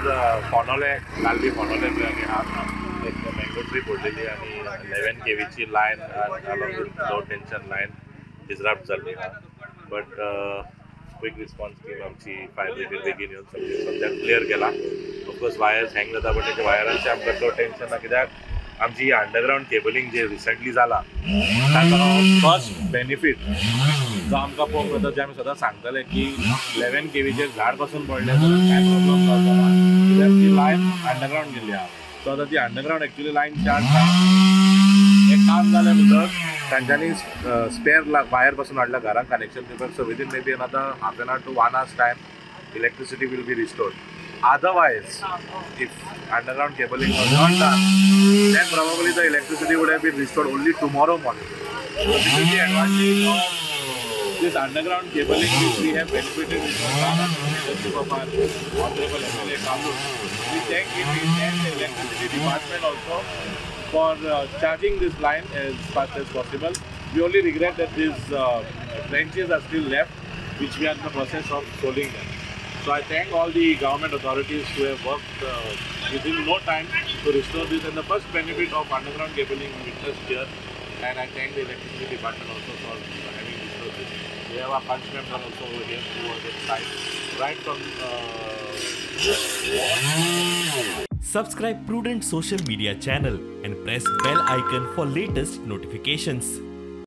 फोंडोले काल बी फोंडोले आमी एक मँगो ट्री पडलेली आनी 11 kVची line along with low tension line disrupt जाल्ली आहा बट क्विक रिस्पॉन्स टीम आमची फायर ब्रिगेड बेगीन येवन सद्याक क्लियर केला ऑफकोर्स वायर्स हँग जाता बट तेच्या वायरांचे आमकां लो टेन्शन ना कित्याक आमची अंडरग्राउंड केबलिंग जे रिसंटली जाला ताका फर्स्ट बेनिफीट जो आमकां पळोवंक जाता जे आमी सदां सांगतले की 11 kVचेर झाड पासून पडले जाल्यार कांय प्रॉब्लम जावचो ना कित्याक ती लायन अंडरग्राउंड गेल्ली आहा सो आतां ती अंडरग्राउंड एक्चुअली लायन चार्ज एक काम जालें भितर तांच्यांनी स्पेअर वायर पासून हाडल्या घरांत कनेक्शन दिवपाक so within may be another half an hour to 1 hour's time electricity will be restored otherwise if underground cabling was not done then probably the electricity would have been restored only tomorrow morning. So this is the advantage of this underground cabling which we have benefited from leadership of our honorable MLA Kalu. We thank him, we thank the electricity department also for charging this line as fast as possible. We only regret that these trenches are still left which we are in the process of soling them. So I thank all the government authorities who have worked within no time to restore this, and the first benefit of underground cabling witnessed here, and I thank the electricity department also for having restored this. We have our punch member also over here who was at site right from Subscribe Prudent social media channel and press bell icon for latest notifications.